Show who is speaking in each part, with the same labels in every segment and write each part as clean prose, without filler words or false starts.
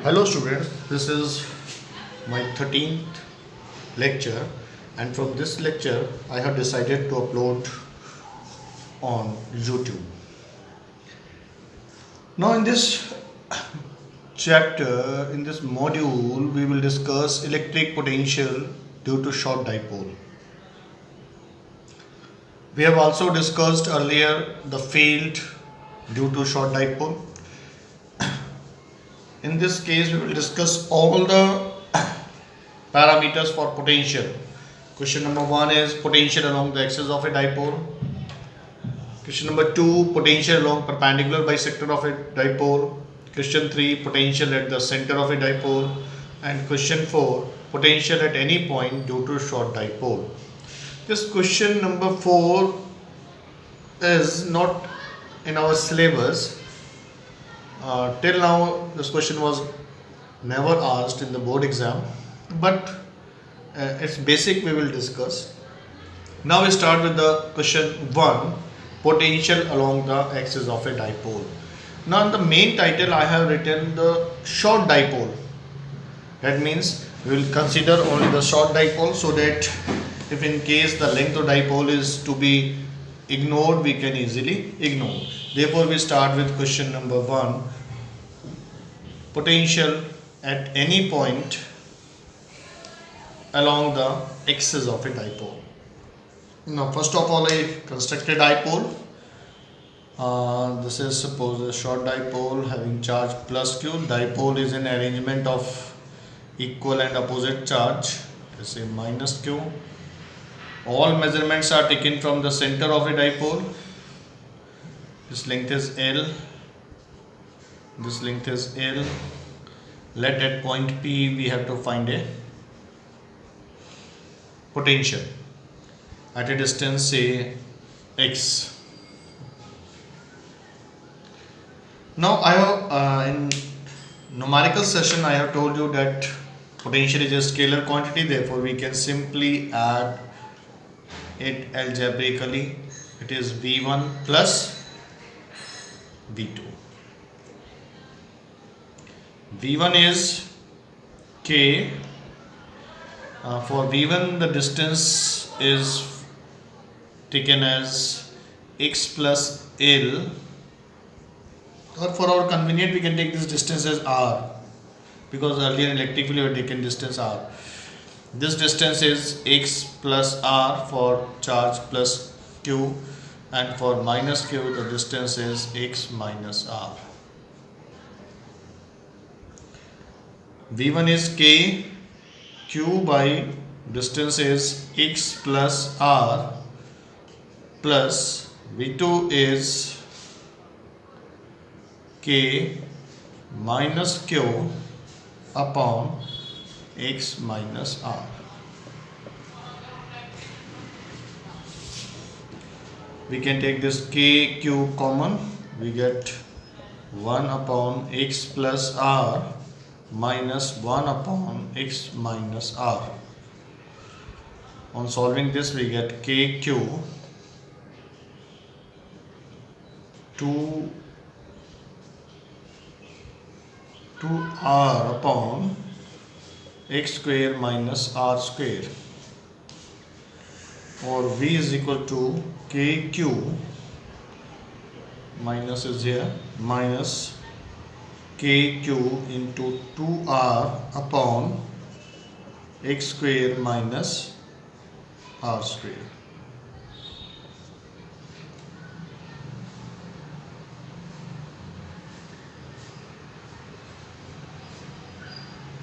Speaker 1: Hello students, this is my 13th lecture, and from this lecture I have decided to upload on YouTube. Now in this chapter, in this module, we will discuss electric potential due to short dipole. We have also discussed earlier the field due to short dipole. In this case, we will discuss all the parameters for potential. Question number 1 is potential along the axis of a dipole. Question number 2, potential along perpendicular bisector of a dipole. Question 3, potential at the center of a dipole. And question 4, potential at any point due to short dipole. This question number 4 is not in our syllabus. Till now, this question was never asked in the board exam, but it's basic we will discuss. Now we start with the question 1, potential along the axis of a dipole. Now in the main title I have written the short dipole. That means we will consider only the short dipole, so that if in case the length of dipole is to be ignored, we can easily ignore. Therefore we start with question number 1, potential at any point along the axis of a dipole. Now first of all, I constructed dipole. This is suppose a short dipole having charge plus q. Dipole is an arrangement of equal and opposite charge. Let's say minus q. All measurements are taken from the center of a dipole. This length is L. This length is L. Let at point P we have to find a potential at a distance say x. Now I have in numerical session I have told you that potential is a scalar quantity, therefore we can simply add it algebraically. It is V1 plus V2. V1 is K. For V1 the distance is taken as x plus L, or for our convenience we can take this distance as R, because earlier in electric field we have taken distance R. This distance is x plus R for charge plus q, and for minus q the distance is x minus R. V1 is K, q by distance is x plus R, plus V2 is K minus q upon x minus R. We can take this K q common, we get 1 upon x plus R minus 1 upon x minus R. On solving this we get KQ 2R upon x square minus R square, or V is equal to KQ, minus is here, minus KQ into 2R upon x square minus R square.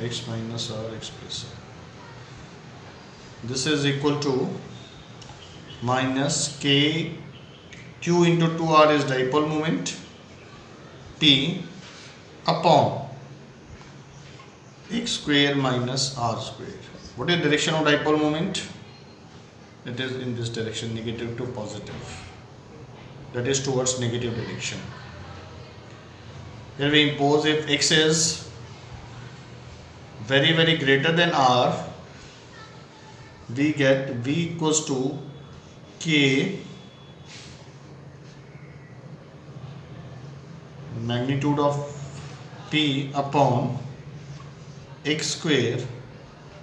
Speaker 1: X minus R x plus R. This is equal to minus K Q into 2R is dipole moment T upon x square minus R square. What is direction of dipole moment? It is in this direction, negative to positive. That is towards negative direction. Here we impose if x is very greater than R, we get V equals to K magnitude of P upon x square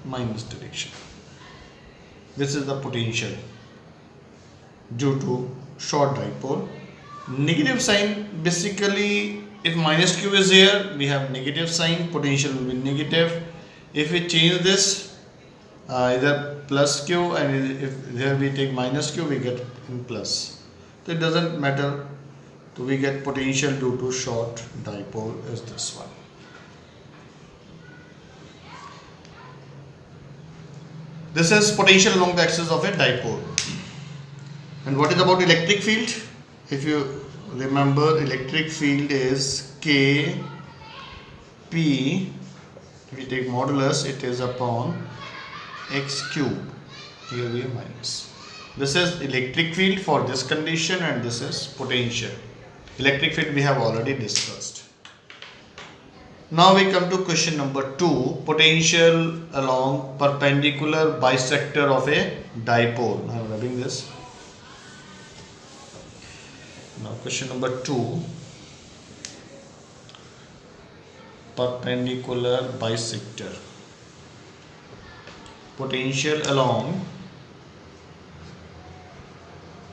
Speaker 1: minus direction. This is the potential due to short dipole. Negative sign, basically if minus q is here, we have negative sign, potential will be negative. If we change this, either plus q, and if here we take minus q, we get in plus. So it doesn't matter. So we get potential due to short dipole is this one. This is potential along the axis of a dipole. And what is about electric field? If you remember, electric field is K P. If we take modulus, it is upon x cube. Here we have minus. This is electric field for this condition, and this is potential. Electric field we have already discussed. Now we come to question number 2, potential along perpendicular bisector of a dipole. I am rubbing this. Now question number 2, perpendicular bisector. Potential along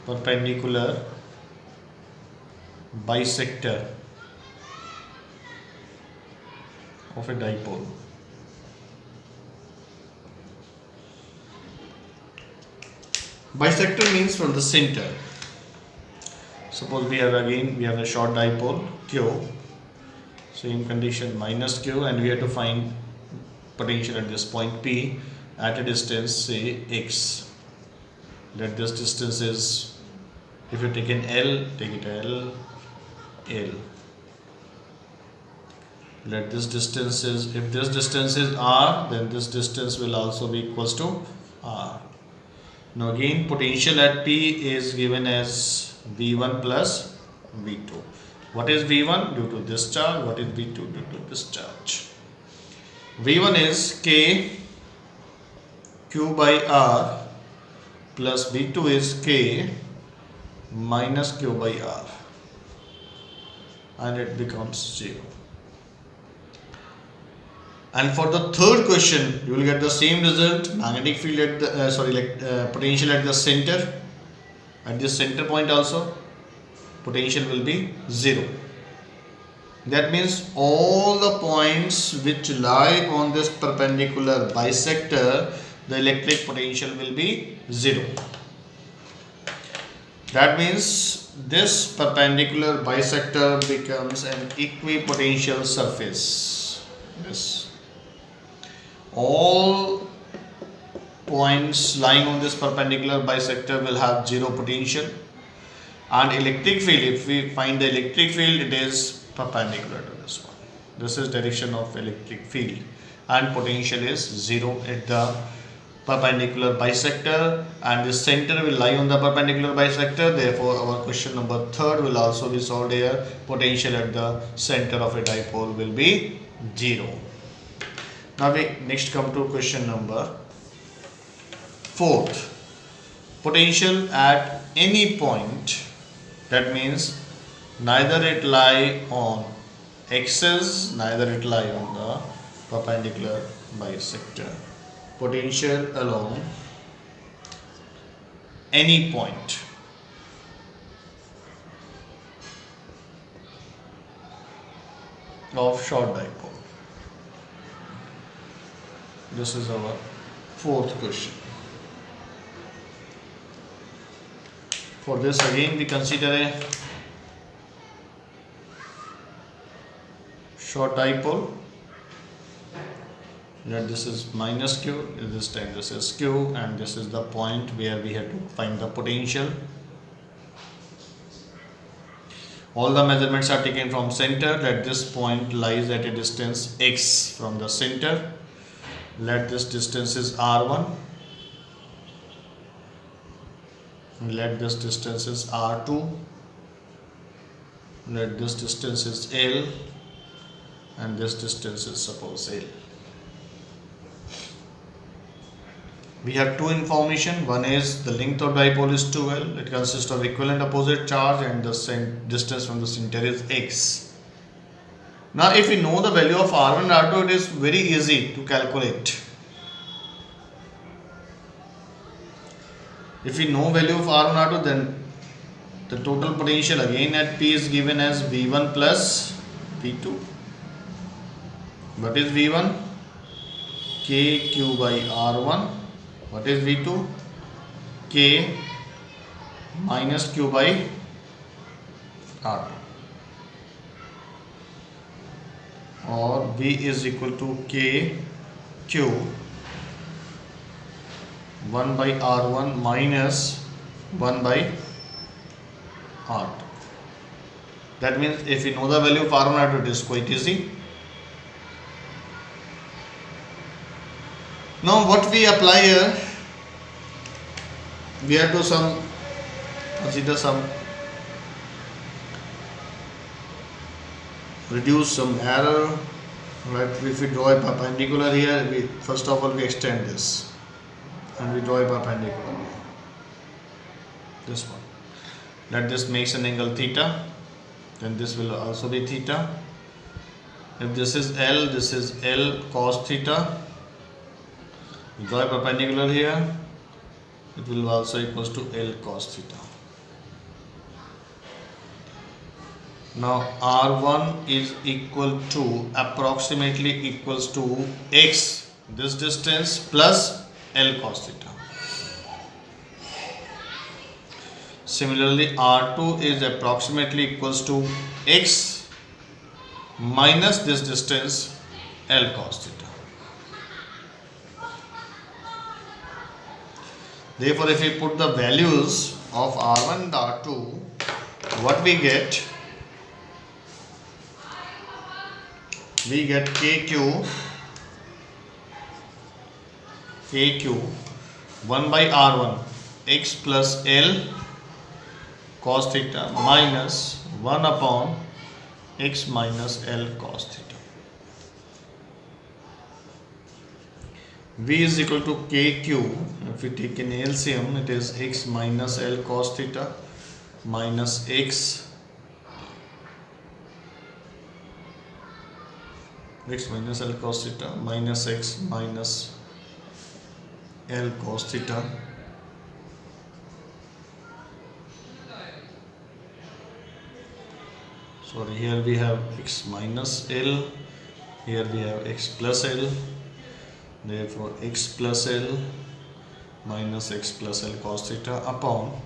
Speaker 1: perpendicular bisector of a dipole. Bisector means from the center. Suppose we have a short dipole Q, same condition minus Q, and we have to find potential at this point P at a distance say x. Let this distance is, if you take an L, take it L. Let this distance is, if this distance is r, then this distance will also be equals to r. Now again potential at P is given as V1 plus V2. What is V1? Due to this charge. What is V2? Due to this charge. V1 is K Q by R plus V2 is K minus Q by R, and it becomes 0. And for the third question, you will get the same result. Magnetic field at the potential at the center, at this center point also, potential will be 0. That means all the points which lie on this perpendicular bisector, the electric potential will be 0. That means this perpendicular bisector becomes an equipotential surface. This. All points lying on this perpendicular bisector will have 0 potential, and electric field, if we find the electric field, it is perpendicular to this one. This is direction of electric field, and potential is 0 at the perpendicular bisector, and the center will lie on the perpendicular bisector. Therefore our question number 3 will also be solved here. Potential at the center of a dipole will be 0. Now we next come to question number 4. Potential at any point, that means neither it lie on axis, neither it lie on the perpendicular bisector. Potential along any point. Of short dipole. This is our 4th question. For this again we consider a short dipole. Let this is minus q, this time this is q, and this is the point where we have to find the potential. All the measurements are taken from center. Let this point lies at a distance x from the center. Let this distance is r1. Let this distance is r2. Let this distance is L, and this distance is suppose L. We have two information. One is the length of dipole is 2L. It consists of equivalent opposite charge, and the distance from the center is x. Now if we know the value of R1 and R2, it is very easy to calculate. If we know value of R1 R2, then the total potential again at P is given as V1 plus V2. What is V1? KQ by R1. What is V2? K minus Q by R2. Or V is equal to KQ 1 by R1 minus 1 by R2. That means if we know the value of R1 R2, it is quite easy. Now what we apply here, we have to consider some reduce some error. Right, if we draw a perpendicular here, first of all we extend this and we draw a perpendicular here. This one. Let this makes an angle theta, then this will also be theta. If this is L cos theta. We draw a perpendicular here, it will also equals to L cos theta. Now R1 is equal to approximately equals to x, this distance, plus L cos theta. Similarly R2 is approximately equals to x minus this distance, L cos theta. Therefore, if we put the values of R1 and R2, what we get? We get KQ 1 by R1 x plus L cos theta minus 1 upon x minus L cos theta. V is equal to KQ. If we take an LCM, it is x minus L cos theta minus x minus L cos theta minus x minus L cos theta. Sorry, here we have x minus L, here we have x plus L. Therefore, x plus L minus x plus L cos theta upon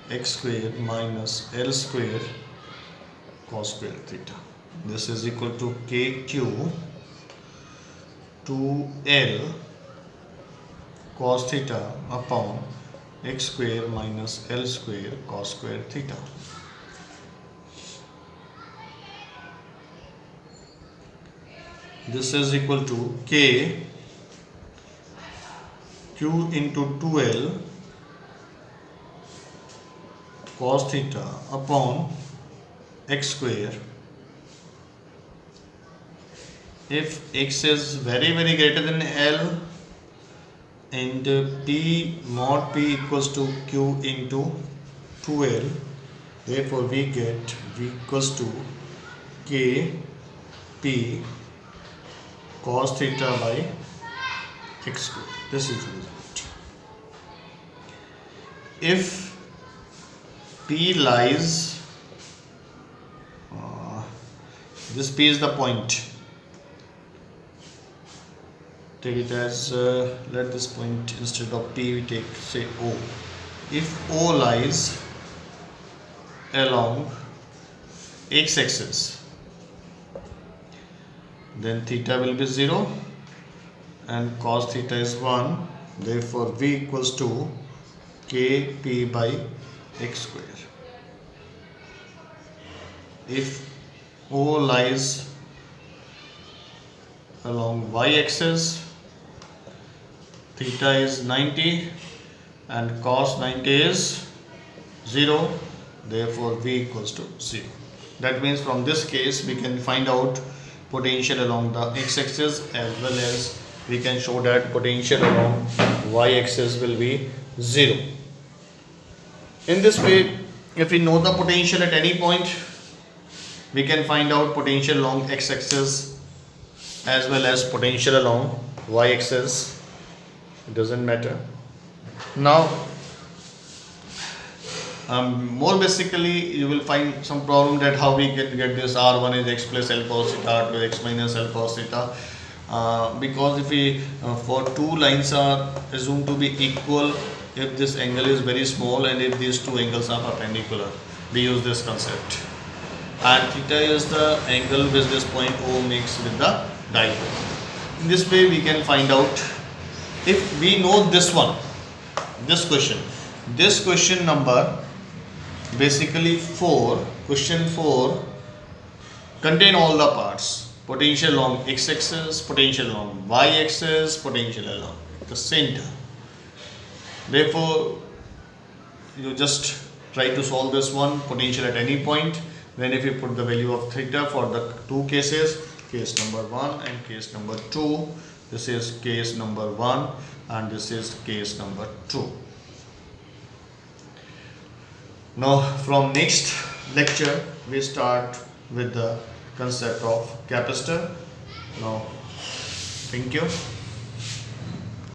Speaker 1: x square minus L square cos square theta. This is equal to KQ 2L cos theta upon x square minus L square cos square theta. This is equal to K Q into 2L cos theta upon x square. If x is very greater than L and P mod P equals to Q into 2L, therefore we get V equals to K P cos theta by x square. This is the result. If P lies, this P is the point. Take it as let this point instead of P we take say O. If O lies along x-axis, then theta will be 0 and cos theta is 1. Therefore, V equals to Kp by x square. If O lies along y-axis, theta is 90 and cos 90 is 0. Therefore, V equals to 0. That means from this case we can find out potential along the x-axis as well as we can show that potential along y-axis will be 0. In this way, if we know the potential at any point, we can find out potential along x-axis as well as potential along y-axis. It doesn't matter. Now more basically you will find some problem that how we can get this r1 is x plus l cos theta, r2 x minus l cos theta, because if we for two lines are assumed to be equal, if this angle is very small and if these two angles are perpendicular, we use this concept, and theta is the angle which this point O makes with the dipole. In this way we can find out, if we know this one, this question number basically 4, question 4 contain all the parts: potential along x-axis, potential along y-axis, potential along the center. Therefore you just try to solve this one, potential at any point. Then if you put the value of theta for the two cases, case number 1 and case number 2, this is case number 1 and this is case number 2. Now from next lecture we start with the concept of capacitor. Now thank you.